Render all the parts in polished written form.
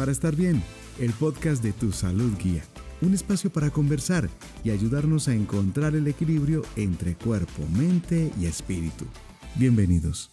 para estar bien, el podcast de Tu Salud Guía. Un espacio para conversar y ayudarnos a encontrar el equilibrio entre cuerpo, mente y espíritu. Bienvenidos.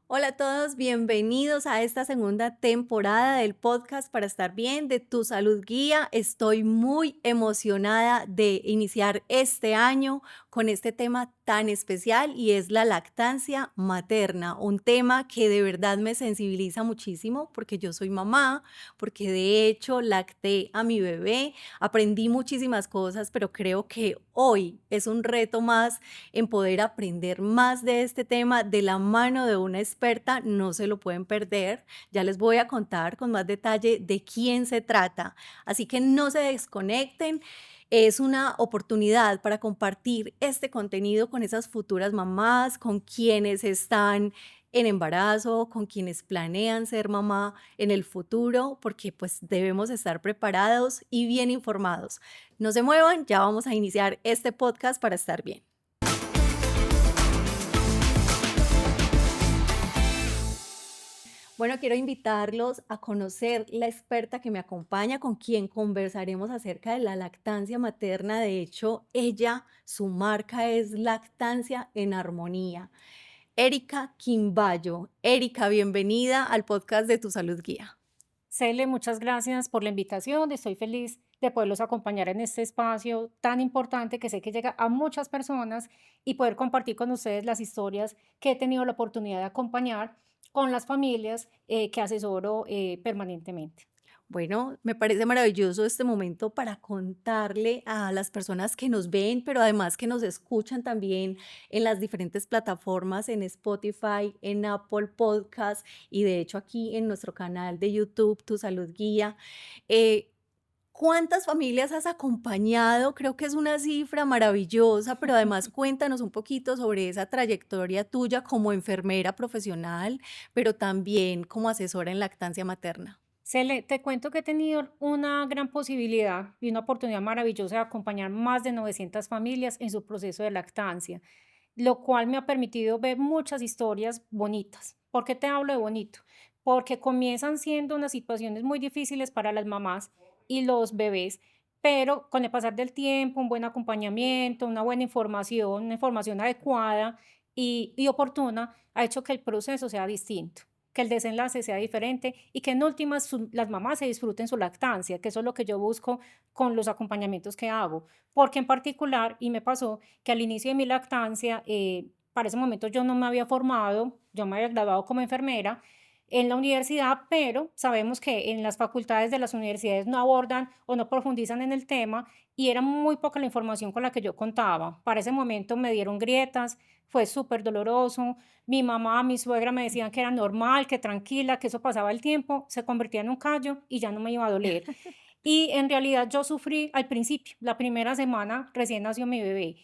Hola a todos, bienvenidos a esta segunda temporada del podcast para estar bien de Tu Salud Guía. Estoy muy emocionada de iniciar este año con este tema tan especial y es la lactancia materna, un tema que de verdad me sensibiliza muchísimo porque yo soy mamá, porque de hecho lacté a mi bebé, aprendí muchísimas cosas, pero creo que hoy es un reto más en poder aprender más de este tema de la mano de una experta, no se lo pueden perder. Ya les voy a contar con más detalle de quién se trata. Así que no se desconecten. Es una oportunidad para compartir este contenido con esas futuras mamás, con quienes están en embarazo, con quienes planean ser mamá en el futuro, porque pues debemos estar preparados y bien informados. No se muevan, ya vamos a iniciar este podcast para estar bien. Bueno, quiero invitarlos a conocer la experta que me acompaña, con quien conversaremos acerca de la lactancia materna. De hecho, su marca es Lactancia en Armonía. Erika Quimbayo. Erika, bienvenida al podcast de Tu Salud Guía. Cele, muchas gracias por la invitación. Estoy feliz de poderlos acompañar en este espacio tan importante que sé que llega a muchas personas y poder compartir con ustedes las historias que he tenido la oportunidad de acompañar con las familias que asesoro permanentemente. Bueno, me parece maravilloso este momento para contarle a las personas que nos ven, pero además que nos escuchan también en las diferentes plataformas, en Spotify, en Apple Podcast y de hecho aquí en nuestro canal de YouTube, Tu Salud Guía. eh, ¿Cuántas familias has acompañado? Creo que es una cifra maravillosa, pero además cuéntanos un poquito sobre esa trayectoria tuya como enfermera profesional, pero también como asesora en lactancia materna. Cele, te cuento que he tenido una gran posibilidad y una oportunidad maravillosa de acompañar más de 900 familias en su proceso de lactancia, lo cual me ha permitido ver muchas historias bonitas. ¿Por qué te hablo de bonito? Porque comienzan siendo unas situaciones muy difíciles para las mamás y los bebés, pero con el pasar del tiempo, un buen acompañamiento, una información adecuada y oportuna, ha hecho que el proceso sea distinto, que el desenlace sea diferente y que en últimas las mamás se disfruten su lactancia, que eso es lo que yo busco con los acompañamientos que hago. Porque en particular, y me pasó que al inicio de mi lactancia, para ese momento yo no me había formado, yo me había graduado como enfermera en la universidad, pero sabemos que en las facultades de las universidades no abordan o no profundizan en el tema y era muy poca la información con la que yo contaba. Para ese momento me dieron grietas, fue súper doloroso. Mi mamá, mi suegra me decían que era normal, que tranquila, que eso pasaba el tiempo, se convertía en un callo y ya no me iba a doler. Y en realidad yo sufrí al principio, la primera semana recién nació mi bebé.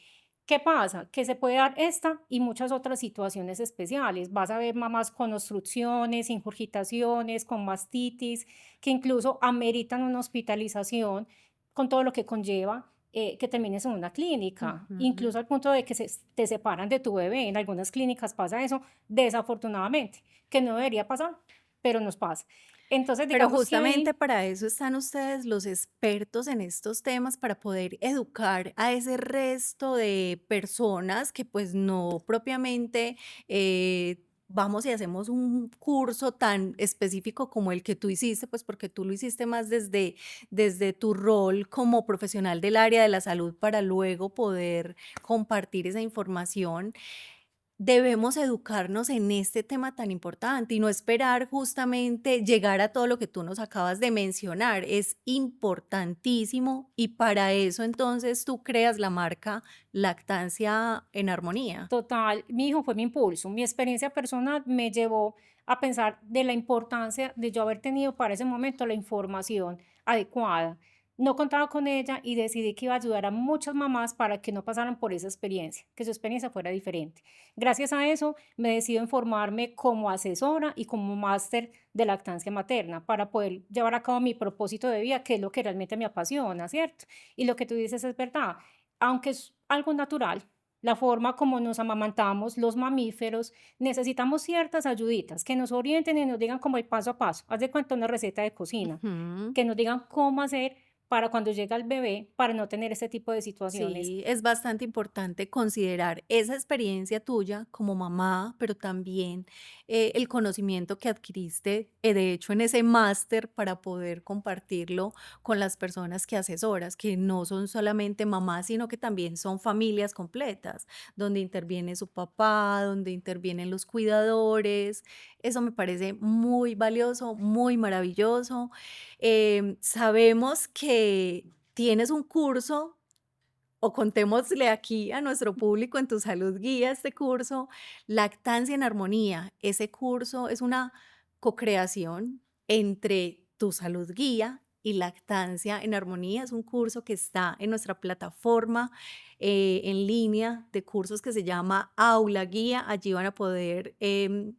¿Qué pasa? Que se puede dar esta y muchas otras situaciones especiales. Vas a ver mamás con obstrucciones, ingurgitaciones, con mastitis, que incluso ameritan una hospitalización con todo lo que conlleva que termines en una clínica, Ujú. incluso al punto de que te separan de tu bebé. En algunas clínicas pasa eso, desafortunadamente, que no debería pasar, pero nos pasa. Entonces, Pero digamos que justamente ahí para eso están ustedes los expertos en estos temas, para poder educar a ese resto de personas que pues no propiamente vamos y hacemos un curso tan específico como el que tú hiciste, pues porque tú lo hiciste más desde tu rol como profesional del área de la salud para luego poder compartir esa información. Debemos educarnos en este tema tan importante y no esperar justamente llegar a todo lo que tú nos acabas de mencionar. Es importantísimo y para eso entonces tú creas la marca Lactancia en Armonía. total, mi hijo fue mi impulso. Mi experiencia personal me llevó a pensar de la importancia de yo haber tenido para ese momento la información adecuada. No contaba con ella y decidí que iba a ayudar a muchas mamás para que no pasaran por esa experiencia, que su experiencia fuera diferente. Gracias a eso me decido en formarme como asesora y como máster de lactancia materna para poder llevar a cabo mi propósito de vida, que es lo que realmente me apasiona, ¿cierto? Y lo que tú dices es verdad, aunque es algo natural, la forma como nos amamantamos los mamíferos, necesitamos ciertas ayuditas que nos orienten y nos digan como el paso a paso. Haz de cuenta una receta de cocina, Ujú. que nos digan cómo hacer para cuando llega el bebé, para no tener ese tipo de situaciones. Sí, es bastante importante considerar esa experiencia tuya como mamá, pero también el conocimiento que adquiriste, de hecho, en ese máster para poder compartirlo con las personas que asesoras, que no son solamente mamás, sino que también son familias completas, donde interviene su papá, donde intervienen los cuidadores. Eso me parece muy valioso, muy maravilloso. Sabemos que tienes un curso o contémosle aquí a nuestro público en Tu Salud Guía este curso, Lactancia en Armonía. Ese curso es una co-creación entre Tu Salud Guía y Lactancia en Armonía. Es un curso que está en nuestra plataforma en línea de cursos que se llama Aula Guía. Allí van a poder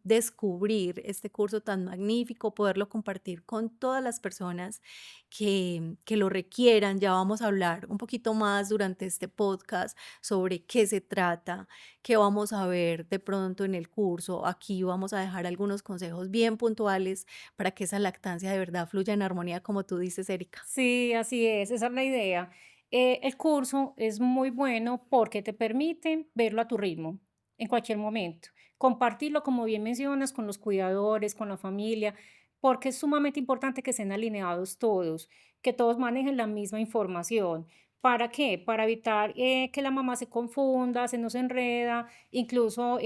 descubrir este curso tan magnífico, poderlo compartir con todas las personas que lo requieran. Ya vamos a hablar un poquito más durante este podcast sobre qué se trata, qué vamos a ver de pronto en el curso. Aquí vamos a dejar algunos consejos bien puntuales para que esa lactancia de verdad fluya en armonía, como tú dices, Erika. Sí, así es, esa es la idea. El curso es muy bueno porque te permite verlo a tu ritmo, en cualquier momento. Compartirlo, como bien mencionas, con los cuidadores, con la familia, porque es sumamente importante que estén alineados todos, que todos manejen la misma información. ¿Para qué? Para evitar que la mamá se confunda, se nos enreda, incluso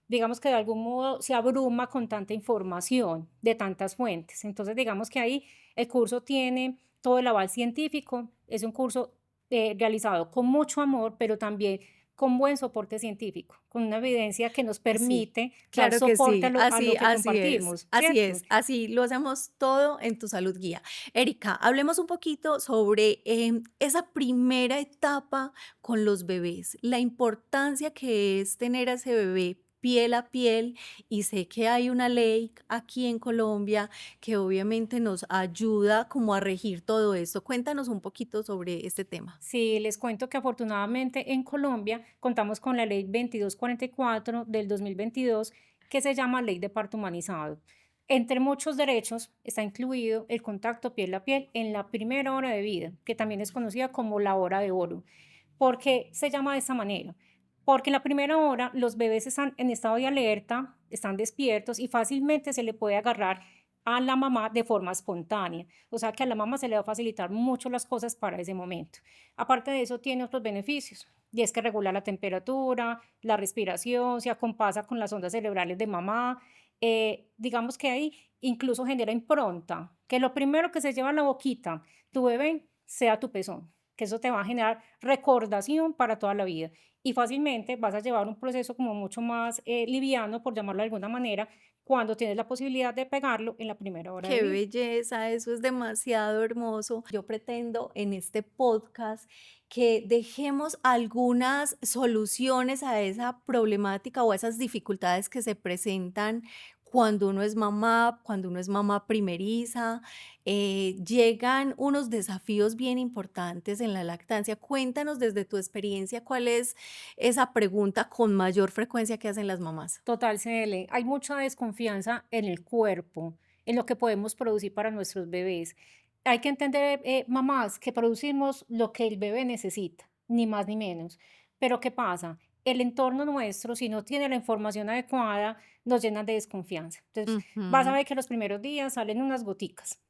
digamos que de algún modo se abruma con tanta información de tantas fuentes. Entonces, digamos que ahí el curso tiene todo el aval científico, es un curso realizado con mucho amor, pero también con buen soporte científico, con una evidencia que nos Sí, permite dar claro que soporte sí, a lo que compartimos, ¿cierto? así lo hacemos todo en Tu Salud Guía. Erika, hablemos un poquito sobre esa primera etapa con los bebés, la importancia que es tener a ese bebé piel a piel, y sé que hay una ley aquí en Colombia que obviamente nos ayuda como a regir todo esto. Cuéntanos un poquito sobre este tema. Sí, les cuento que afortunadamente en Colombia contamos con la ley 2244 del 2022 que se llama Ley de Parto Humanizado. Entre muchos derechos está incluido el contacto piel a piel en la primera hora de vida, que también es conocida como la hora de oro. ¿Por qué se llama de esa manera? Porque en la primera hora los bebés están en estado de alerta, están despiertos y fácilmente se le puede agarrar a la mamá de forma espontánea. O sea que a la mamá se le va a facilitar mucho las cosas para ese momento. Aparte de eso, tiene otros beneficios. Y es que regula la temperatura, la respiración, se acompasa con las ondas cerebrales de mamá. Digamos que ahí incluso genera impronta, que lo primero que se lleva a la boquita tu bebé sea tu pezón, que eso te va a generar recordación para toda la vida. Y fácilmente vas a llevar un proceso como mucho más liviano, por llamarlo de alguna manera, cuando tienes la posibilidad de pegarlo en la primera hora de Qué vida. belleza, eso es demasiado hermoso. Yo pretendo en este podcast que dejemos algunas soluciones a esa problemática o a esas dificultades que se presentan cuando uno es mamá primeriza. Llegan unos desafíos bien importantes en la lactancia. Cuéntanos desde tu experiencia cuál es esa pregunta con mayor frecuencia que hacen las mamás. Total, CL. Hay mucha desconfianza en el cuerpo, en lo que podemos producir para nuestros bebés. Hay que entender, mamás, que producimos lo que el bebé necesita, ni más ni menos. Pero ¿qué pasa? El entorno nuestro, si no tiene la información adecuada, nos llena de desconfianza. Entonces, vas a Ujú. ver que los primeros días salen unas goticas,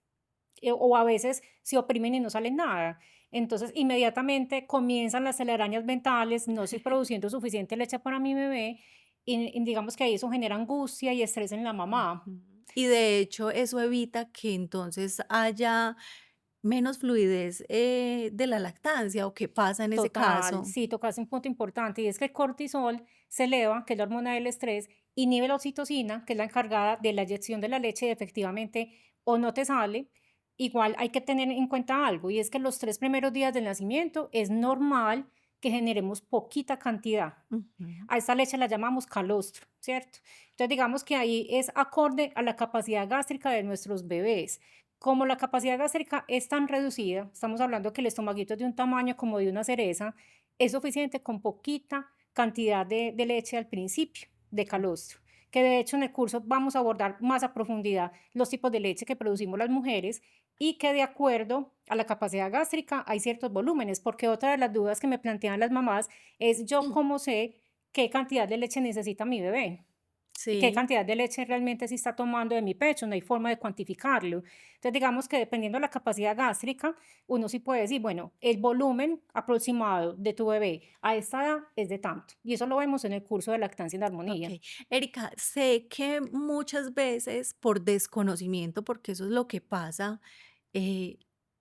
o a veces se oprimen y no sale nada. Entonces, inmediatamente comienzan las telarañas mentales, no estoy produciendo suficiente leche para mi bebé, y digamos que ahí eso genera angustia y estrés en la mamá. Ujú. Y de hecho, eso evita que entonces haya menos fluidez, de la lactancia, ¿o qué pasa en ese Total, caso? sí, tocaste un punto importante, y es que el cortisol se eleva, que es la hormona del estrés, inhibe la oxitocina, que es la encargada de la eyección de la leche, y efectivamente o no te sale. Igual hay que tener en cuenta algo, y es que los 3 primeros días del nacimiento es normal que generemos poquita cantidad. Ujú. A esta leche la llamamos calostro, ¿cierto? Entonces, digamos que ahí es acorde a la capacidad gástrica de nuestros bebés. Como la capacidad gástrica es tan reducida, estamos hablando que el estomaguito es de un tamaño como de una cereza, es suficiente con poquita cantidad de leche al principio de calostro, que de hecho en el curso vamos a abordar más a profundidad los tipos de leche que producimos las mujeres y que de acuerdo a la capacidad gástrica hay ciertos volúmenes, porque otra de las dudas que me plantean las mamás es yo cómo sé qué cantidad de leche necesita mi bebé. ¿Qué Sí. cantidad de leche realmente se está tomando de mi pecho? No hay forma de cuantificarlo. Entonces, digamos que dependiendo de la capacidad gástrica, uno sí puede decir, bueno, el volumen aproximado de tu bebé a esta edad es de tanto. Y eso lo vemos en el curso de lactancia en armonía. Ok, Erika, sé que muchas veces por desconocimiento, porque eso es lo que pasa, eh,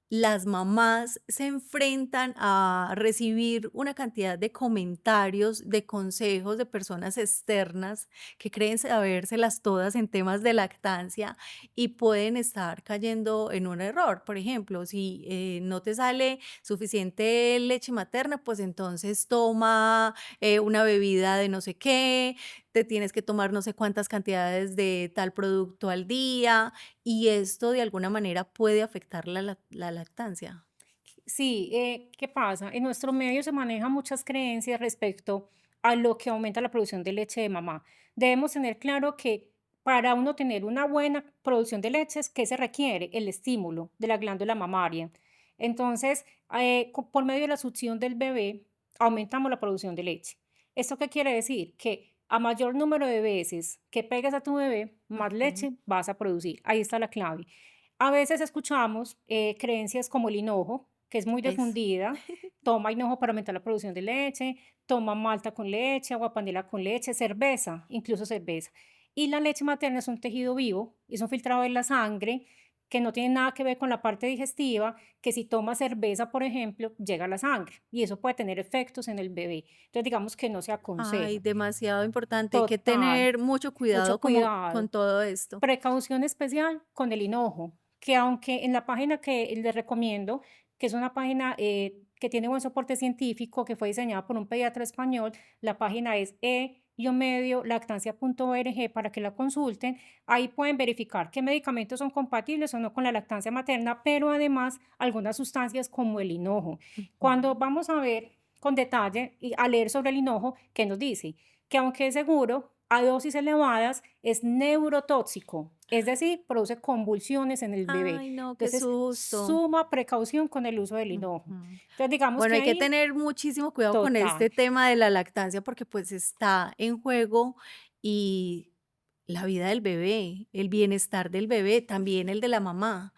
las mamás se enfrentan a recibir una cantidad de comentarios, de consejos de personas externas que creen sabérselas todas en temas de lactancia y pueden estar cayendo en un error. Por ejemplo, si no te sale suficiente leche materna, pues entonces toma una bebida de no sé qué, te tienes que tomar no sé cuántas cantidades de tal producto al día y esto de alguna manera puede afectar la lactancia. Sí, ¿qué pasa? En nuestro medio se manejan muchas creencias respecto a lo que aumenta la producción de leche de mamá. Debemos tener claro que para uno tener una buena producción de leches, ¿qué se requiere? El estímulo de la glándula mamaria. Entonces, por medio de la succión del bebé, aumentamos la producción de leche. ¿Esto qué quiere decir? Que a mayor número de veces que pegues a tu bebé, más Ujú. leche vas a producir. Ahí está la clave. A veces escuchamos creencias como el hinojo, que es muy Es, difundida. Toma hinojo para aumentar la producción de leche, toma malta con leche, agua panela con leche, cerveza, incluso cerveza. Y la leche materna es un tejido vivo, es un filtrado de la sangre que no tiene nada que ver con la parte digestiva, que si toma cerveza, por ejemplo, llega a la sangre y eso puede tener efectos en el bebé. Entonces, digamos que no se ay, aconseja. demasiado importante. Hay que Total, tener mucho mucho cuidado como con cuidado. todo esto. Precaución especial con el hinojo, que aunque en la página que les recomiendo, que es una página que tiene buen soporte científico, que fue diseñada por un pediatra español, la página es e-lactancia.org para que la consulten. Ahí pueden verificar qué medicamentos son compatibles o no con la lactancia materna, pero además algunas sustancias como el hinojo. Cuando Ujú. vamos a ver con detalle y a leer sobre el hinojo, ¿qué nos dice? Que aunque es seguro, a dosis elevadas es neurotóxico, es decir, produce convulsiones en el bebé. Ay, no, qué Entonces, susto. suma precaución con el uso del hinojo. Ujú. Entonces, digamos Bueno, que hay que ahí, tener muchísimo cuidado con total. este tema de la lactancia porque pues está en juego y la vida del bebé, el bienestar del bebé, también el de la mamá.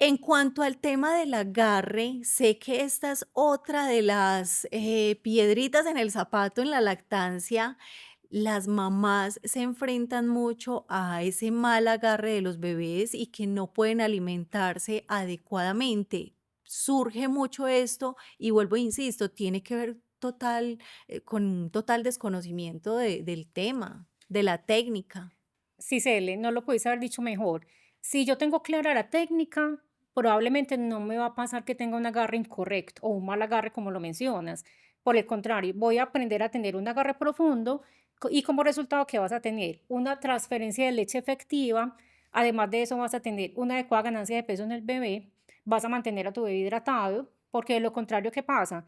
En cuanto al tema del agarre, sé que esta es otra de las piedritas en el zapato en la lactancia. Las mamás se enfrentan mucho a ese mal agarre de los bebés y que no pueden alimentarse adecuadamente. Surge mucho esto y vuelvo e insisto, tiene que ver con un total desconocimiento del tema, de la técnica. Sí, Cele, no lo pudiste haber dicho mejor. Si yo tengo clara la técnica, probablemente no me va a pasar que tenga un agarre incorrecto o un mal agarre como lo mencionas. Por el contrario, voy a aprender a tener un agarre profundo y como resultado, ¿qué vas a tener? Una transferencia de leche efectiva. Además de eso, vas a tener una adecuada ganancia de peso en el bebé. Vas a mantener a tu bebé hidratado, porque de lo contrario, ¿qué pasa?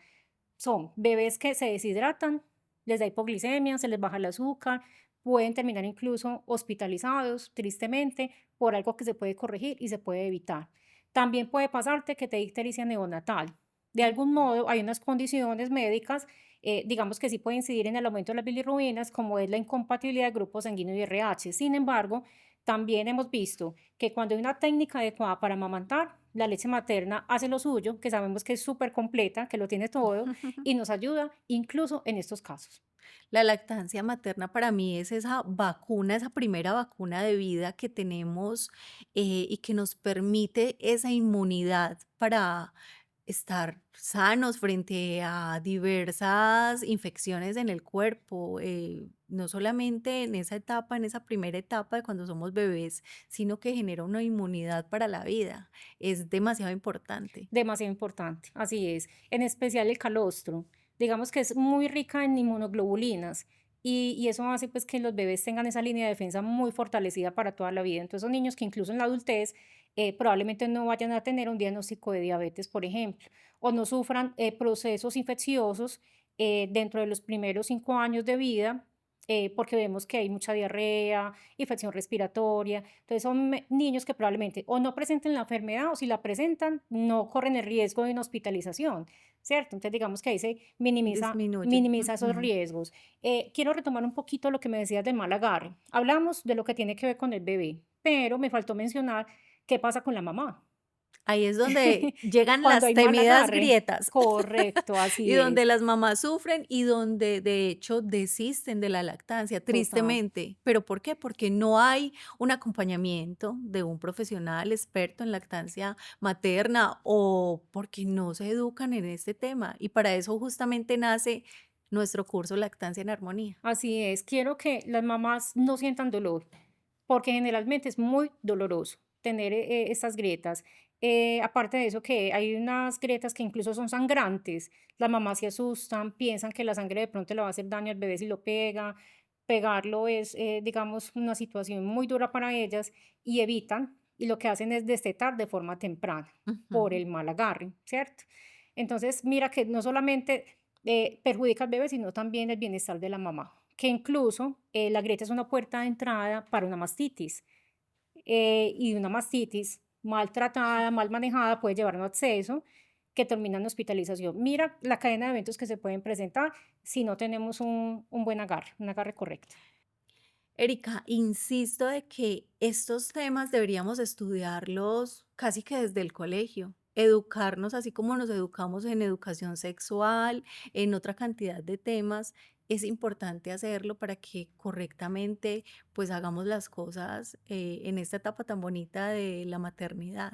Son bebés que se deshidratan, les da hipoglicemia, se les baja el azúcar, pueden terminar incluso hospitalizados, tristemente, por algo que se puede corregir y se puede evitar. También puede pasarte que te dé ictericia neonatal. De algún modo, hay unas condiciones médicas, digamos que sí puede incidir en el aumento de las bilirrubinas, como es la incompatibilidad de grupos sanguíneos y RH. Sin embargo, también hemos visto que cuando hay una técnica adecuada para amamantar, la leche materna hace lo suyo, que sabemos que es súper completa, que lo tiene todo, y nos ayuda incluso en estos casos. La lactancia materna para mí es esa vacuna, esa primera vacuna de vida que tenemos y que nos permite esa inmunidad para estar sanos frente a diversas infecciones en el cuerpo, no solamente en esa etapa, en esa primera etapa de cuando somos bebés, sino que genera una inmunidad para la vida. Es demasiado importante. Demasiado importante, así es. En especial el calostro. Digamos que es muy rica en inmunoglobulinas y eso hace pues que los bebés tengan esa línea de defensa muy fortalecida para toda la vida. Entonces son niños que incluso en la adultez probablemente no vayan a tener un diagnóstico de diabetes, por ejemplo, o no sufran procesos infecciosos dentro de los primeros 5 años de vida, porque vemos que hay mucha diarrea, infección respiratoria. Entonces son niños que probablemente o no presenten la enfermedad o si la presentan no corren el riesgo de una hospitalización, ¿cierto? Entonces digamos que ahí se Disminuye. minimiza esos Ujú. riesgos. Quiero retomar un poquito lo que me decías del mal agarre. Hablamos de lo que tiene que ver con el bebé, pero me faltó mencionar qué pasa con la mamá. Ahí es donde llegan Cuando las hay mal temidas agarre. grietas Correcto, y así donde es. las mamás sufren y donde de hecho desisten de la lactancia, Total. tristemente. ¿Pero por qué? Porque no hay un acompañamiento de un profesional experto en lactancia materna o porque no se educan en este tema. Y para eso justamente nace nuestro curso Lactancia en Armonía. Así es, quiero que las mamás no sientan dolor, porque generalmente es muy doloroso tener estas grietas. Aparte de eso, que hay unas grietas que incluso son sangrantes, las mamás se asustan, piensan que la sangre de pronto le va a hacer daño al bebé si lo pega. Pegarlo es, digamos, una situación muy dura para ellas y evitan, y lo que hacen es destetar de forma temprana por Ujú. el mal agarre, ¿cierto? Entonces, mira que no solamente perjudica al bebé, sino también el bienestar de la mamá, que incluso la grieta es una puerta de entrada para una mastitis, y una mastitis mal tratada, mal manejada, puede llevar a un absceso que termina en hospitalización. Mira la cadena de eventos que se pueden presentar si no tenemos un buen agarre, un agarre correcto. Erika, insisto de que estos temas deberíamos estudiarlos casi que desde el colegio, educarnos así como nos educamos en educación sexual, en otra cantidad de temas. Es importante hacerlo para que correctamente pues hagamos las cosas en esta etapa tan bonita de la maternidad.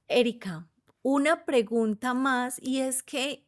Erika, una pregunta más y es que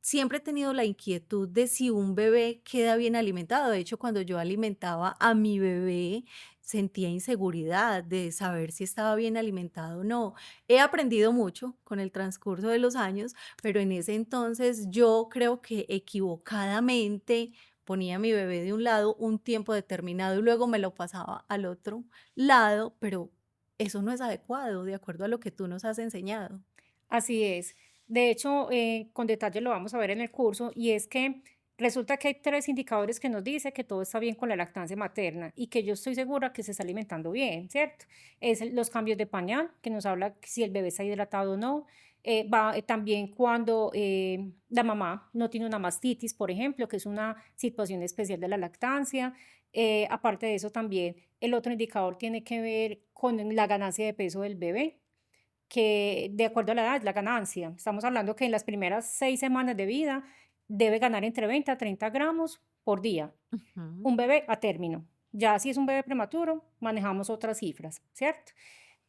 siempre he tenido la inquietud de si un bebé queda bien alimentado. De hecho, cuando yo alimentaba a mi bebé, sentía inseguridad de saber si estaba bien alimentado o no. He aprendido mucho con el transcurso de los años, pero en ese entonces yo creo que equivocadamente ponía a mi bebé de un lado un tiempo determinado y luego me lo pasaba al otro lado, pero eso no es adecuado, de acuerdo a lo que tú nos has enseñado. Así es. De hecho, con detalle lo vamos a ver en el curso, y es que resulta que hay 3 indicadores que nos dice que todo está bien con la lactancia materna y que yo estoy segura que se está alimentando bien, ¿cierto? Es los cambios de pañal, que nos habla si el bebé está hidratado o no. También cuando la mamá no tiene una mastitis, por ejemplo, que es una situación especial de la lactancia. Aparte de eso, también el otro indicador tiene que ver con la ganancia de peso del bebé, que de acuerdo a la edad es la ganancia. Estamos hablando que en las primeras 6 semanas de vida debe ganar entre 20 a 30 gramos por día. Ujú. Un bebé a término. Ya si es un bebé prematuro, manejamos otras cifras, ¿cierto?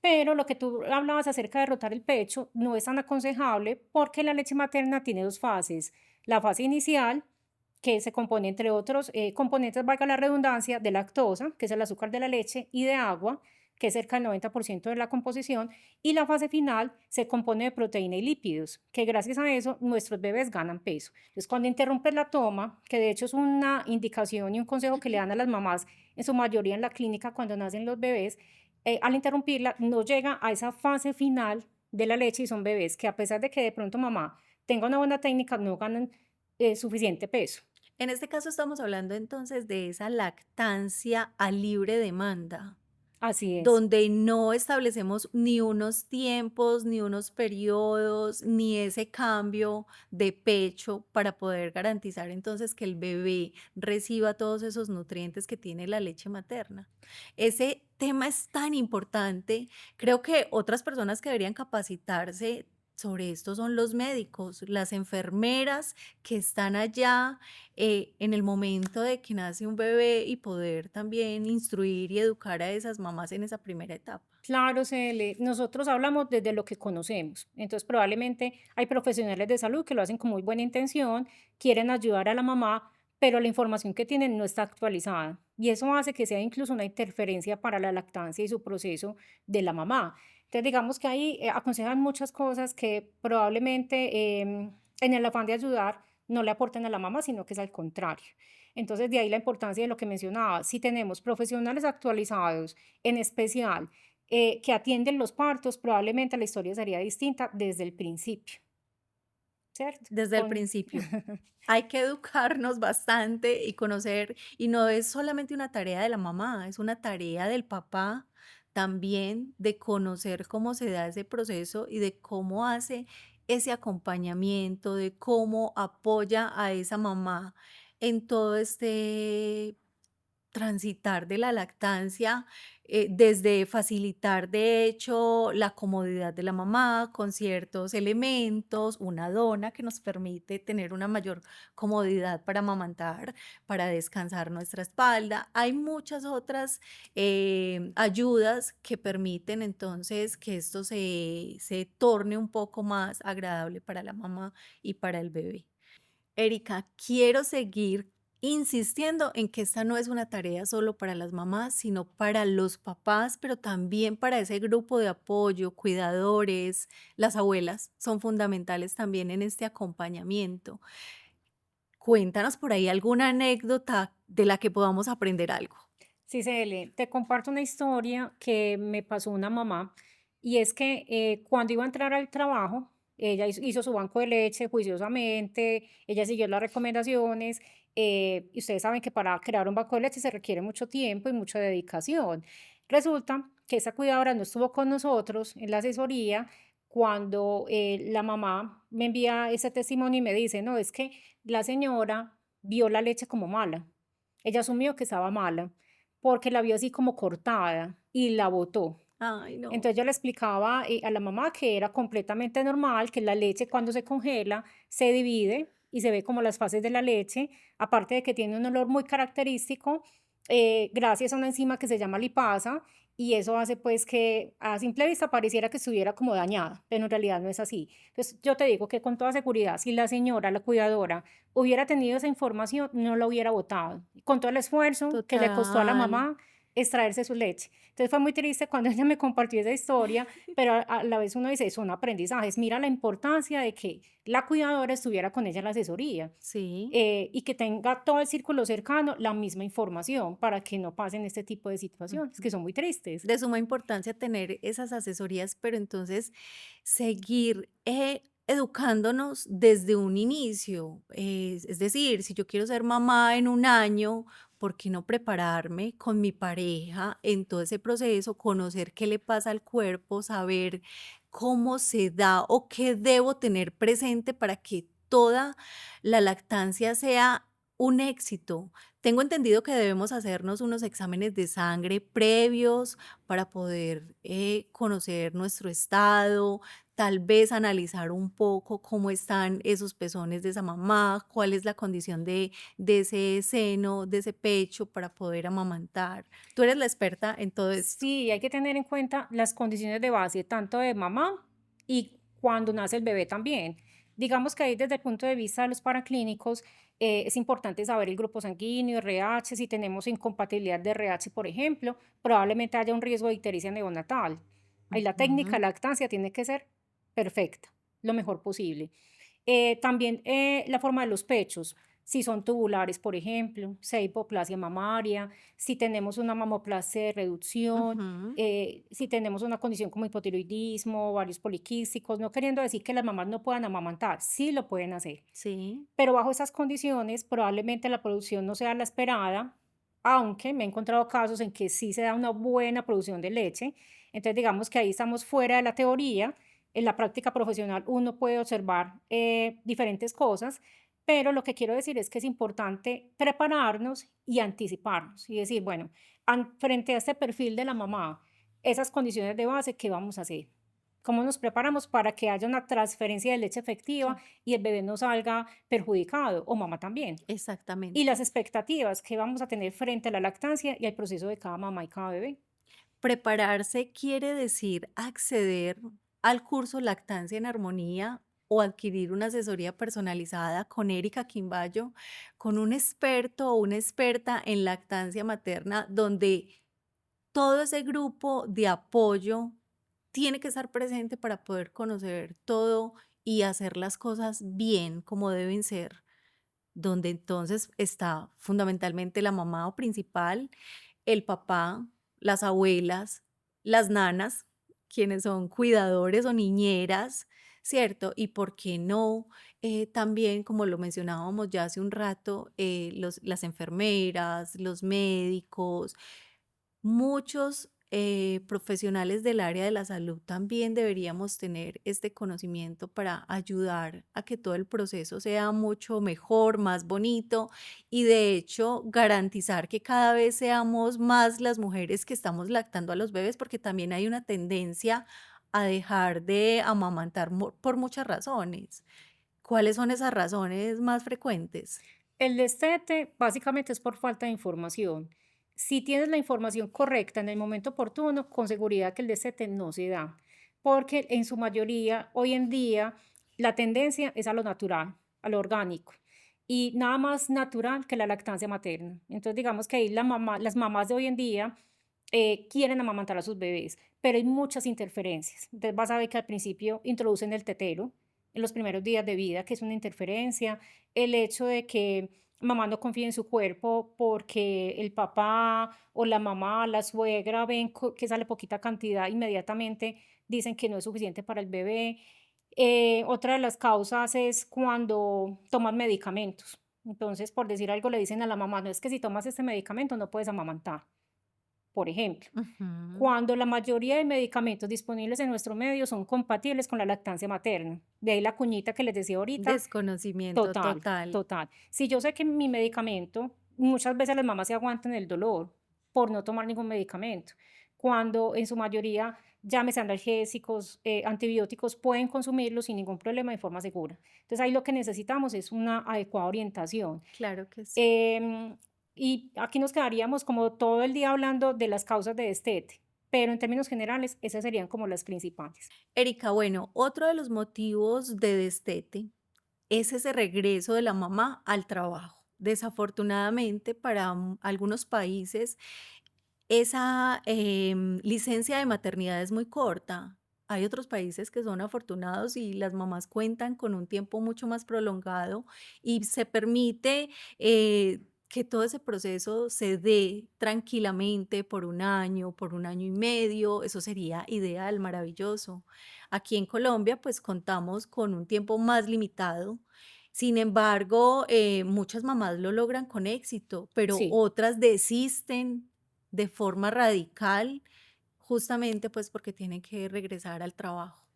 Pero lo que tú hablabas acerca de rotar el pecho no es tan aconsejable porque la leche materna tiene dos fases. La fase inicial, que se compone entre otros componentes, valga la redundancia, de lactosa, que es el azúcar de la leche, y de agua, que es cerca del 90% de la composición, y la fase final se compone de proteína y lípidos, que gracias a eso nuestros bebés ganan peso. Entonces, cuando interrumpes la toma, que de hecho es una indicación y un consejo que le dan a las mamás, en su mayoría en la clínica cuando nacen los bebés, al interrumpirla no llega a esa fase final de la leche y son bebés que, a pesar de que de pronto mamá tenga una buena técnica, no ganan suficiente peso. En este caso estamos hablando entonces de esa lactancia a libre demanda, Así es. donde no establecemos ni unos tiempos, ni unos periodos, ni ese cambio de pecho para poder garantizar entonces que el bebé reciba todos esos nutrientes que tiene la leche materna. Ese tema es tan importante. Creo que otras personas que deberían capacitarse sobre esto son los médicos, las enfermeras que están allá en el momento de que nace un bebé y poder también instruir y educar a esas mamás en esa primera etapa. Claro, nosotros hablamos desde lo que conocemos. Entonces, probablemente hay profesionales de salud que lo hacen con muy buena intención, quieren ayudar a la mamá, pero la información que tienen no está actualizada. Y eso hace que sea incluso una interferencia para la lactancia y su proceso de la mamá. Entonces, digamos que ahí aconsejan muchas cosas que probablemente en el afán de ayudar no le aporten a la mamá, sino que es al contrario. Entonces, de ahí la importancia de lo que mencionaba. Si tenemos profesionales actualizados, en especial que atienden los partos, probablemente la historia sería distinta desde el principio, ¿cierto? Desde el principio. Hay que educarnos bastante y conocer, y no es solamente una tarea de la mamá, es una tarea del papá también de conocer cómo se da ese proceso y de cómo hace ese acompañamiento, de cómo apoya a esa mamá en todo este transitar de la lactancia, desde facilitar, de hecho, la comodidad de la mamá con ciertos elementos, una dona que nos permite tener una mayor comodidad para amamantar, para descansar nuestra espalda. Hay muchas otras ayudas que permiten entonces que esto se torne un poco más agradable para la mamá y para el bebé. Erika, quiero seguir insistiendo en que esta no es una tarea solo para las mamás, sino para los papás, pero también para ese grupo de apoyo, cuidadores, las abuelas son fundamentales también en este acompañamiento. Cuéntanos por ahí alguna anécdota de la que podamos aprender algo. Sí, Cele, te comparto una historia que me pasó una mamá y es que cuando iba a entrar al trabajo, ella hizo su banco de leche juiciosamente, ella siguió las recomendaciones y ustedes saben que para crear un banco de leche se requiere mucho tiempo y mucha dedicación. Resulta que esa cuidadora no estuvo con nosotros en la asesoría cuando la mamá me envía ese testimonio y me dice, no, es que la señora vio la leche como mala. Ella asumió que estaba mala porque la vio así como cortada y la botó. Ay, no. Entonces yo le explicaba a la mamá que era completamente normal, que la leche cuando se congela se divide y se ve como las fases de la leche, aparte de que tiene un olor muy característico, gracias a una enzima que se llama lipasa, y eso hace pues que a simple vista pareciera que estuviera como dañada, pero en realidad no es así. Entonces yo te digo que con toda seguridad, si la señora, la cuidadora, hubiera tenido esa información, no la hubiera botado, con todo el esfuerzo que le costó a la Total. mamá extraerse su leche. Entonces fue muy triste cuando ella me compartió esa historia, pero a la vez uno dice, son aprendizajes. Mira la importancia de que la cuidadora estuviera con ella en la asesoría Sí. y que tenga todo el círculo cercano la misma información para que no pasen este tipo de situaciones que Ujú. son muy tristes. De suma importancia tener esas asesorías, pero entonces seguir educándonos desde un inicio. Es decir, si yo quiero ser mamá en un año, ¿por qué no prepararme con mi pareja en todo ese proceso, conocer qué le pasa al cuerpo, saber cómo se da o qué debo tener presente para que toda la lactancia sea un éxito? Tengo entendido que debemos hacernos unos exámenes de sangre previos para poder conocer nuestro estado, tal vez analizar un poco cómo están esos pezones de esa mamá, cuál es la condición de ese seno, de ese pecho para poder amamantar. Tú eres la experta en todo esto. Sí, hay que tener en cuenta las condiciones de base, tanto de mamá y cuando nace el bebé también. Digamos que ahí desde el punto de vista de los paraclínicos, es importante saber el grupo sanguíneo, RH, si tenemos incompatibilidad de RH, por ejemplo, probablemente haya un riesgo de ictericia neonatal. Ahí la técnica de Ujú. lactancia tiene que ser perfecta, lo mejor posible. También la forma de los pechos, si son tubulares, por ejemplo, si hay hipoplasia mamaria, si tenemos una mamoplastia de reducción, Ujú. si tenemos una condición como hipotiroidismo, varios poliquísticos, no queriendo decir que las mamás no puedan amamantar, sí lo pueden hacer, Sí, pero bajo esas condiciones probablemente la producción no sea la esperada, aunque me he encontrado casos en que sí se da una buena producción de leche. Entonces digamos que ahí estamos fuera de la teoría. En la práctica profesional uno puede observar diferentes cosas, pero lo que quiero decir es que es importante prepararnos y anticiparnos y decir, bueno, frente a este perfil de la mamá, esas condiciones de base, ¿qué vamos a hacer? ¿Cómo nos preparamos para que haya una transferencia de leche efectiva claro, y el bebé no salga perjudicado o mamá también? Y las exactamente. expectativas que vamos a tener frente a la lactancia y al proceso de cada mamá y cada bebé. Prepararse quiere decir acceder al curso Lactancia en Armonía o adquirir una asesoría personalizada con Erika Quimbayo, con un experto o una experta en lactancia materna, donde todo ese grupo de apoyo tiene que estar presente para poder conocer todo y hacer las cosas bien como deben ser, donde entonces está fundamentalmente la mamá o principal, el papá, las abuelas, las nanas, quienes son cuidadores o niñeras, ¿cierto? Y por qué no, también, como lo mencionábamos ya hace un rato, las enfermeras, los médicos, muchos profesionales del área de la salud también deberíamos tener este conocimiento para ayudar a que todo el proceso sea mucho mejor, más bonito y de hecho garantizar que cada vez seamos más las mujeres que estamos lactando a los bebés, porque también hay una tendencia a dejar de amamantar por muchas razones. ¿Cuáles son esas razones más frecuentes? El destete básicamente es por falta de información. Si tienes la información correcta en el momento oportuno, con seguridad que el destete no se da, porque en su mayoría hoy en día la tendencia es a lo natural, a lo orgánico y nada más natural que la lactancia materna. Entonces digamos que ahí las mamás de hoy en día quieren amamantar a sus bebés, pero hay muchas interferencias. Entonces vas a ver que al principio introducen el tetero en los primeros días de vida, que es una interferencia, el hecho de que mamá no confía en su cuerpo porque el papá o la mamá, la suegra ven que sale poquita cantidad, inmediatamente dicen que no es suficiente para el bebé. Otra de las causas es cuando toman medicamentos. Entonces, por decir algo, le dicen a la mamá, no es que si tomas este medicamento no puedes amamantar, por ejemplo. Ujú. Cuando la mayoría de medicamentos disponibles en nuestro medio son compatibles con la lactancia materna. De ahí la cuñita que les decía ahorita. Desconocimiento Total, total. total. Si yo sé que mi medicamento, muchas veces las mamás se aguantan el dolor por no tomar ningún medicamento, cuando en su mayoría, llámese analgésicos, antibióticos, pueden consumirlos sin ningún problema de forma segura. Entonces ahí lo que necesitamos es una adecuada orientación. Claro que sí. Em, y aquí nos quedaríamos como todo el día hablando de las causas de destete, pero en términos generales, esas serían como las principales. Erika, bueno, otro de los motivos de destete es ese regreso de la mamá al trabajo. Desafortunadamente, para algunos países, esa licencia de maternidad es muy corta. Hay otros países que son afortunados y las mamás cuentan con un tiempo mucho más prolongado y se permite que todo ese proceso se dé tranquilamente por un año y medio. Eso sería ideal, maravilloso. Aquí en Colombia, pues contamos con un tiempo más limitado. Sin embargo, muchas mamás lo logran con éxito, pero Sí. otras desisten de forma radical, justamente pues porque tienen que regresar al trabajo.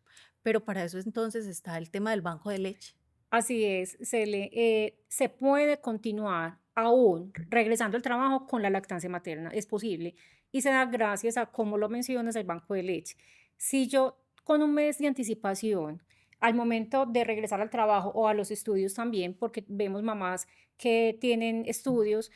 Pero para eso entonces está el tema del banco de leche. Así es, se puede continuar aún regresando al trabajo con la lactancia materna, es posible, y se da gracias a, como lo mencionas, el banco de leche. Si yo con un mes de anticipación, al momento de regresar al trabajo o a los estudios también, porque vemos mamás que tienen estudios,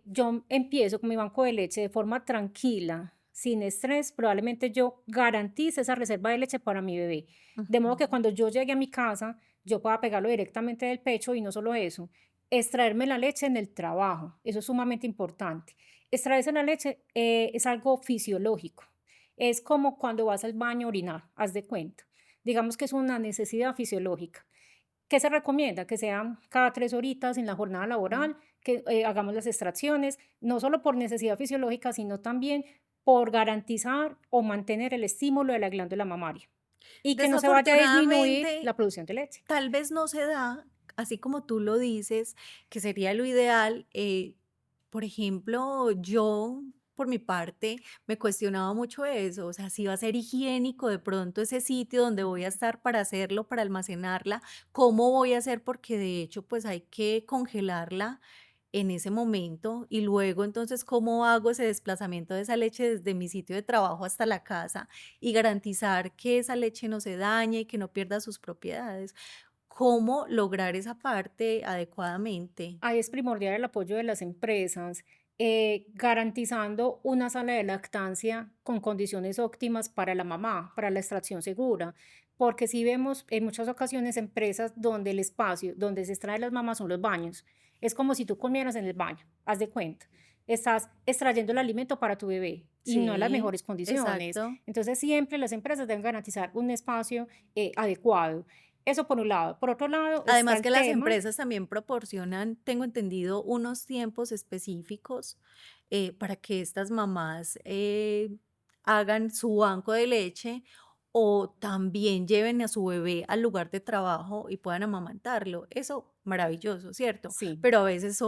yo empiezo con mi banco de leche de forma tranquila, sin estrés, probablemente yo garantice esa reserva de leche para mi bebé. De modo que Ujú. cuando yo llegue a mi casa, yo pueda pegarlo directamente del pecho y no solo eso, extraerme la leche en el trabajo, eso es sumamente importante. Extraerse la leche es algo fisiológico, es como cuando vas al baño a orinar, haz de cuenta. Digamos que es una necesidad fisiológica. ¿Qué se recomienda? Que sean cada 3 horitas en la jornada Mm. laboral, que hagamos las extracciones, no solo por necesidad fisiológica, sino también por garantizar o mantener el estímulo de la glándula mamaria y que no se vaya a disminuir Desafortunadamente, la producción de leche. tal vez no se da, así como tú lo dices, que sería lo ideal. Por ejemplo, yo, por mi parte, me cuestionaba mucho eso, o sea, si va a ser higiénico de pronto ese sitio donde voy a estar para hacerlo, para almacenarla, ¿cómo voy a hacer? Porque de hecho, pues hay que congelarla en ese momento y luego entonces, ¿cómo hago ese desplazamiento de esa leche desde mi sitio de trabajo hasta la casa y garantizar que esa leche no se dañe y que no pierda sus propiedades? ¿Cómo lograr esa parte adecuadamente? Ahí es primordial el apoyo de las empresas, garantizando una sala de lactancia con condiciones óptimas para la mamá, para la extracción segura, porque si vemos en muchas ocasiones empresas donde el espacio donde se extraen las mamás son los baños. Es como si tú comieras en el baño, haz de cuenta. Estás extrayendo el alimento para tu bebé y no en las Sí, mejores condiciones. exacto. Entonces siempre las empresas deben garantizar un espacio adecuado. Eso por un lado. Por otro lado está Además el que las tema. empresas también proporcionan, tengo entendido, unos tiempos específicos para que estas mamás hagan su banco de leche o también lleven a su bebé al lugar de trabajo y puedan amamantarlo. Eso maravilloso, ¿cierto? Sí. Pero a veces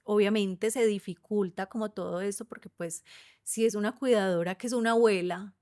obviamente se dificulta como todo eso porque pues si es una cuidadora que es una abuela,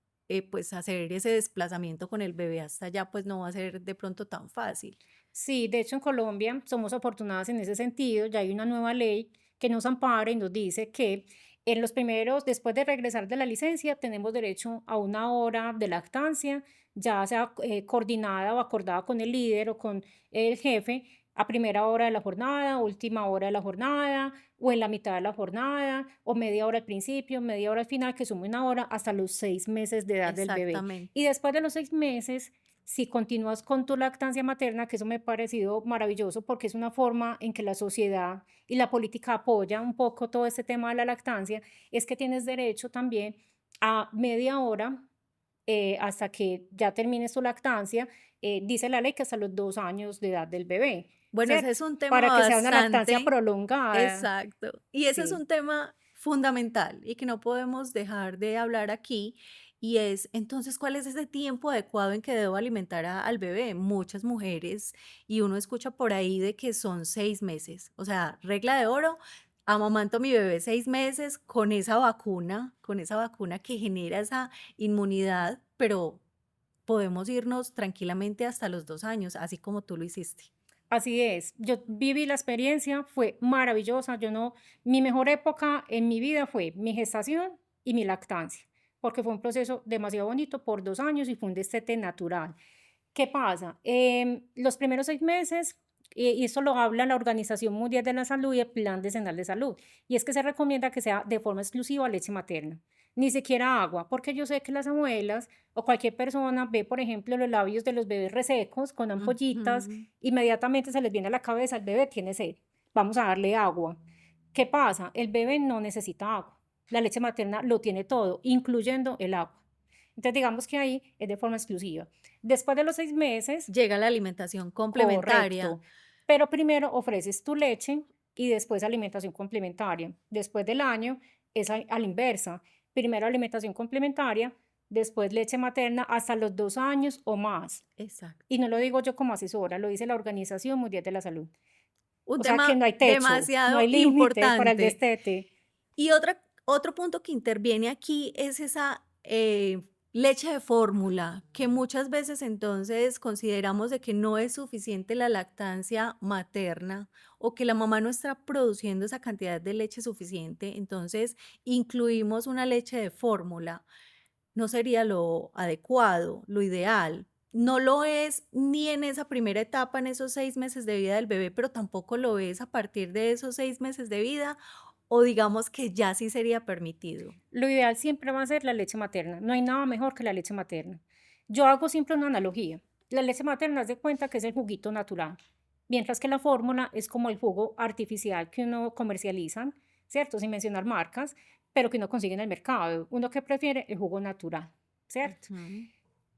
pues hacer ese desplazamiento con el bebé hasta allá pues no va a ser de pronto tan fácil. Sí, de hecho en Colombia somos afortunadas en ese sentido, ya hay una nueva ley que nos ampara y nos dice que en los primeros, después de regresar de la licencia, tenemos derecho a una hora de lactancia, ya sea coordinada o acordada con el líder o con el jefe, a primera hora de la jornada, última hora de la jornada, o en la mitad de la jornada, o media hora al principio, media hora al final, que sume una hora hasta los 6 meses de edad del bebé. Exactamente. Y después de los 6 meses, si continúas con tu lactancia materna, que eso me ha parecido maravilloso porque es una forma en que la sociedad y la política apoya un poco todo este tema de la lactancia, es que tienes derecho también a media hora hasta que ya termines tu lactancia. Dice la ley que hasta los 2 años de edad del bebé, Bueno, ese ¿cierto? es un tema Para que sea una lactancia bastante. prolongada. Exacto. Y ese es Sí. un tema fundamental y que no podemos dejar de hablar aquí. Y es, entonces, ¿cuál es ese tiempo adecuado en que debo alimentar al bebé? Muchas mujeres, y uno escucha por ahí de que son 6 meses. O sea, regla de oro, amamanto a mi bebé 6 meses con esa vacuna que genera esa inmunidad, pero podemos irnos tranquilamente hasta los 2 años, así como tú lo hiciste. Así es, yo viví la experiencia, fue maravillosa, yo no, mi mejor época en mi vida fue mi gestación y mi lactancia, porque fue un proceso demasiado bonito por 2 años y fue un destete natural. ¿Qué pasa? Los primeros 6 meses, y esto lo habla la Organización Mundial de la Salud y el Plan Decenal de Salud, y es que se recomienda que sea de forma exclusiva leche materna, ni siquiera agua, porque yo sé que las abuelas o cualquier persona ve, por ejemplo, los labios de los bebés resecos con ampollitas, Ujú. inmediatamente se les viene a la cabeza, el bebé tiene sed, vamos a darle agua. ¿Qué pasa? El bebé no necesita agua, la leche materna lo tiene todo, incluyendo el agua. Entonces, digamos que ahí es de forma exclusiva. Después de los 6 meses, Llega la alimentación complementaria. correcto, pero primero ofreces tu leche y después alimentación complementaria. Después del año es a la inversa. Primero alimentación complementaria, después leche materna hasta los 2 años o más. Exacto. Y no lo digo yo como asesora, lo dice la Organización Mundial de la Salud. Un O sea que tema no hay techo, no demasiado hay límite para el importante. destete. Y otro punto que interviene aquí es esa leche de fórmula, que muchas veces entonces consideramos de que no es suficiente la lactancia materna o que la mamá no está produciendo esa cantidad de leche suficiente, entonces incluimos una leche de fórmula. No sería lo adecuado, lo ideal. No lo es ni en esa primera etapa, en esos 6 meses de vida del bebé, pero tampoco lo es a partir de esos 6 meses de vida, o digamos que ya sí sería permitido. Lo ideal siempre va a ser la leche materna. No hay nada mejor que la leche materna. Yo hago siempre una analogía. La leche materna, haz de cuenta que es el juguito natural, mientras que la fórmula es como el jugo artificial que uno comercializa, ¿cierto? Sin mencionar marcas, pero que uno consigue en el mercado. Uno que prefiere el jugo natural, ¿cierto? Ujú.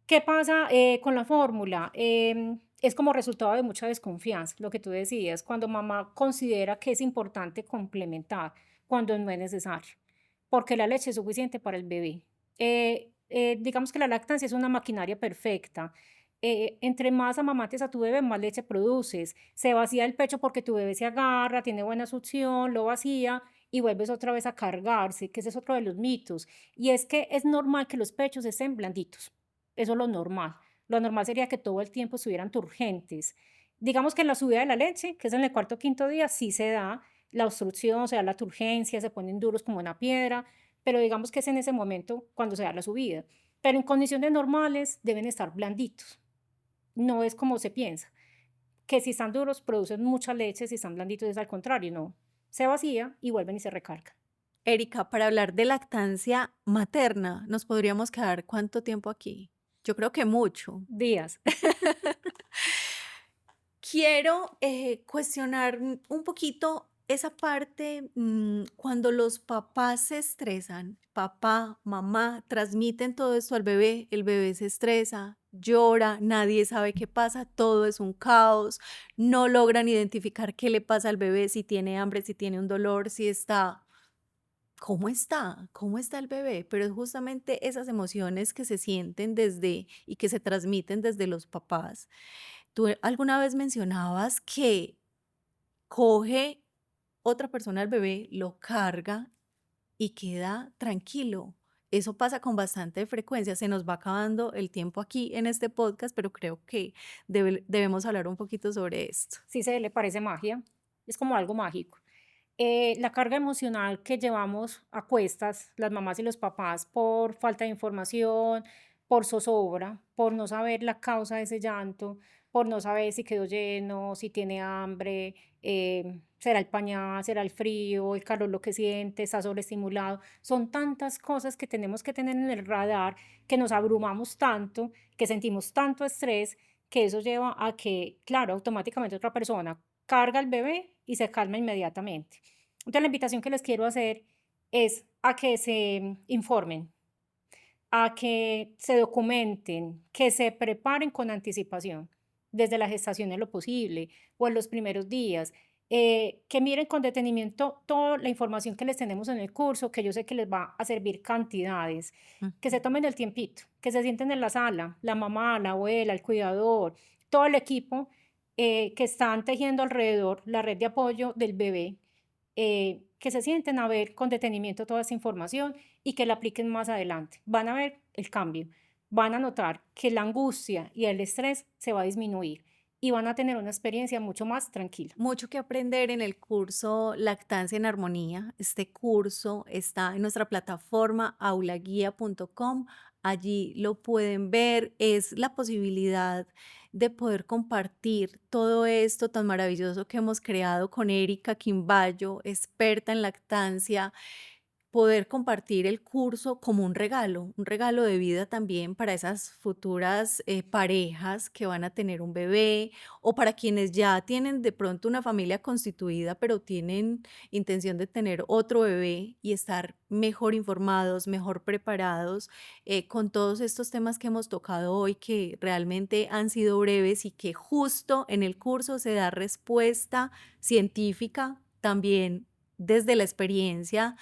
¿Qué pasa con la fórmula? Es como resultado de mucha desconfianza, lo que tú decías, cuando mamá considera que es importante complementar, cuando no es necesario, porque la leche es suficiente para el bebé. Digamos que la lactancia es una maquinaria perfecta. Entre más amamantes a tu bebé, más leche produces. Se vacía el pecho porque tu bebé se agarra, tiene buena succión, lo vacía y vuelves otra vez a cargarse, que ese es otro de los mitos. Y es que es normal que los pechos estén blanditos. Eso es lo normal. Lo normal sería que todo el tiempo estuvieran turgentes. Digamos que en la subida de la leche, que es en el cuarto o quinto día, sí se da la obstrucción, se da la turgencia, se ponen duros como una piedra, pero digamos que es en ese momento cuando se da la subida. Pero en condiciones normales deben estar blanditos. No es como se piensa, que si están duros producen mucha leche, si están blanditos es al contrario, no. Se vacía y vuelven y se recargan. Erika, para hablar de lactancia materna, ¿nos podríamos quedar cuánto tiempo aquí? Yo creo que mucho. Días. Quiero cuestionar un poquito esa parte cuando los papás se estresan, papá, mamá, transmiten todo esto al bebé, el bebé se estresa, llora, nadie sabe qué pasa, todo es un caos, no logran identificar qué le pasa al bebé, si tiene hambre, si tiene un dolor, si está ¿cómo está? ¿Cómo está el bebé? Pero es justamente esas emociones que se sienten desde y que se transmiten desde los papás. Tú alguna vez mencionabas que coge otra persona al bebé, lo carga y queda tranquilo. Eso pasa con bastante frecuencia. Se nos va acabando el tiempo aquí en este podcast, pero creo que debemos hablar un poquito sobre esto. Sí se le parece magia, es como algo mágico. La carga emocional que llevamos a cuestas, las mamás y los papás, por falta de información, por zozobra, por no saber la causa de ese llanto, por no saber si quedó lleno, si tiene hambre, será el pañal, será el frío, el calor lo que siente, está sobreestimulado. Son tantas cosas que tenemos que tener en el radar, que nos abrumamos tanto, que sentimos tanto estrés, que eso lleva a que, claro, automáticamente otra persona carga al bebé y se calma inmediatamente. Entonces, la invitación que les quiero hacer es a que se informen, a que se documenten, que se preparen con anticipación, desde la gestación en lo posible o en los primeros días, que miren con detenimiento toda la información que les tenemos en el curso, que yo sé que les va a servir cantidades, que se tomen el tiempito, que se sienten en la sala, la mamá, la abuela, el cuidador, todo el equipo que están tejiendo alrededor la red de apoyo del bebé, que se sienten a ver con detenimiento toda esa información y que la apliquen más adelante. Van a ver el cambio, van a notar que la angustia y el estrés se va a disminuir y van a tener una experiencia mucho más tranquila. Mucho que aprender en el curso Lactancia en Armonía. Este curso está en nuestra plataforma aulaguía.com. Allí lo pueden ver. Es la posibilidad de poder compartir todo esto tan maravilloso que hemos creado con Erika Quimbayo, experta en lactancia, poder compartir el curso como un regalo de vida también para esas futuras parejas que van a tener un bebé o para quienes ya tienen de pronto una familia constituida, pero tienen intención de tener otro bebé y estar mejor informados, mejor preparados con todos estos temas que hemos tocado hoy, que realmente han sido breves y que justo en el curso se da respuesta científica también desde la experiencia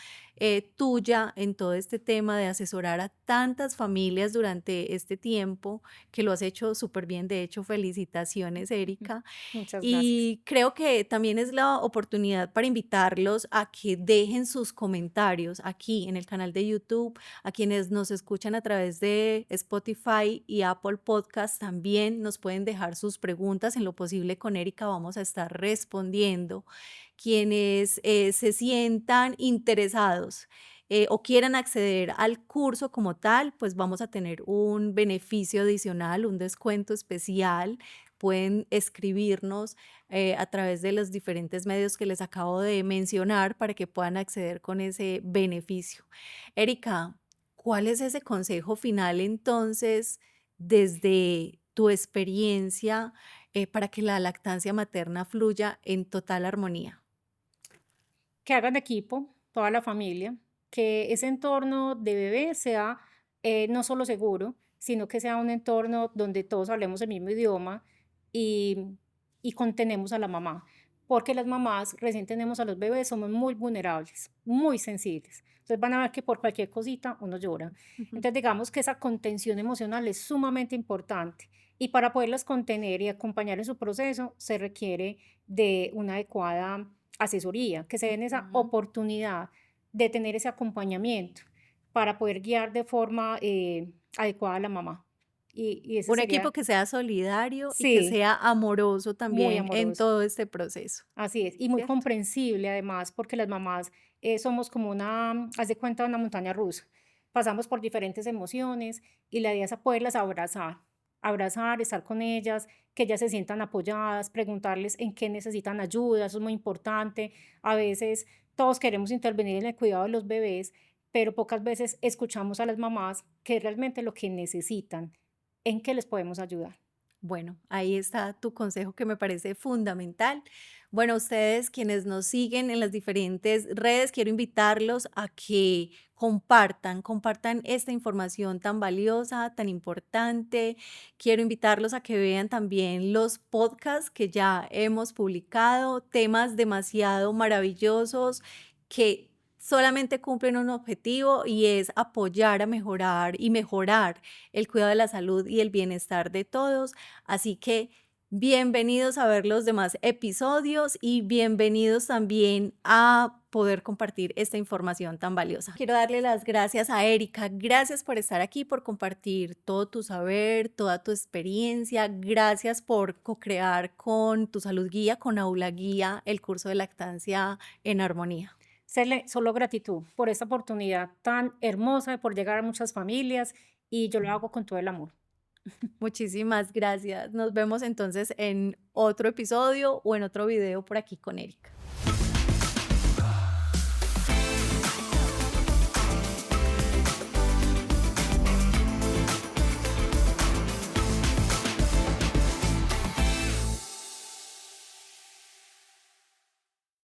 tuya en todo este tema de asesorar a tantas familias durante este tiempo, que lo has hecho súper bien. De hecho, felicitaciones, Erika. Muchas gracias. Y creo que también es la oportunidad para invitarlos a que dejen sus comentarios aquí en el canal de YouTube, a quienes nos escuchan a través de Spotify y Apple Podcast también nos pueden dejar sus preguntas. En lo posible con Erika vamos a estar respondiendo. Quienes se sientan interesados o quieran acceder al curso como tal, pues vamos a tener un beneficio adicional, un descuento especial. Pueden escribirnos a través de los diferentes medios que les acabo de mencionar para que puedan acceder con ese beneficio. Erika, ¿cuál es ese consejo final entonces desde tu experiencia para que la lactancia materna fluya en total armonía? Que hagan equipo, toda la familia, que ese entorno de bebé sea no solo seguro, sino que sea un entorno donde todos hablemos el mismo idioma y, y contenemos a la mamá. Porque las mamás recién tenemos a los bebés, somos muy vulnerables, muy sensibles. Entonces van a ver que por cualquier cosita uno llora. Ujú. Entonces digamos que esa contención emocional es sumamente importante. Y para poderlas contener y acompañar en su proceso se requiere de una adecuada asesoría, que se den esa Ujú. oportunidad de tener ese acompañamiento para poder guiar de forma adecuada a la mamá. Y ese Un equipo sería, que sea solidario y que sí, sea amoroso muy también en amoroso. todo este proceso, Así es, y muy ¿cierto? comprensible además, porque las mamás somos como una, haz de cuenta, una montaña rusa. Pasamos por diferentes emociones y la idea es a poderlas abrazar, abrazar, estar con ellas, que ellas se sientan apoyadas, preguntarles en qué necesitan ayuda, eso es muy importante. A veces todos queremos intervenir en el cuidado de los bebés, pero pocas veces escuchamos a las mamás que es realmente lo que necesitan, en qué les podemos ayudar. Bueno, ahí está tu consejo que me parece fundamental. Bueno, ustedes quienes nos siguen en las diferentes redes, quiero invitarlos a que compartan esta información tan valiosa, tan importante. Quiero invitarlos a que vean también los podcasts que ya hemos publicado, temas demasiado maravillosos que solamente cumplen un objetivo y es apoyar a mejorar y mejorar el cuidado de la salud y el bienestar de todos. Así que bienvenidos a ver los demás episodios y bienvenidos también a poder compartir esta información tan valiosa. Quiero darle las gracias a Erika. Gracias por estar aquí, por compartir todo tu saber, toda tu experiencia. Gracias por co-crear con Tu Salud Guía, con Aula Guía, el curso de lactancia en armonía. Solo gratitud por esta oportunidad tan hermosa, por llegar a muchas familias y yo lo hago con todo el amor. Muchísimas gracias. Nos vemos entonces en otro episodio o en otro video por aquí con Erika.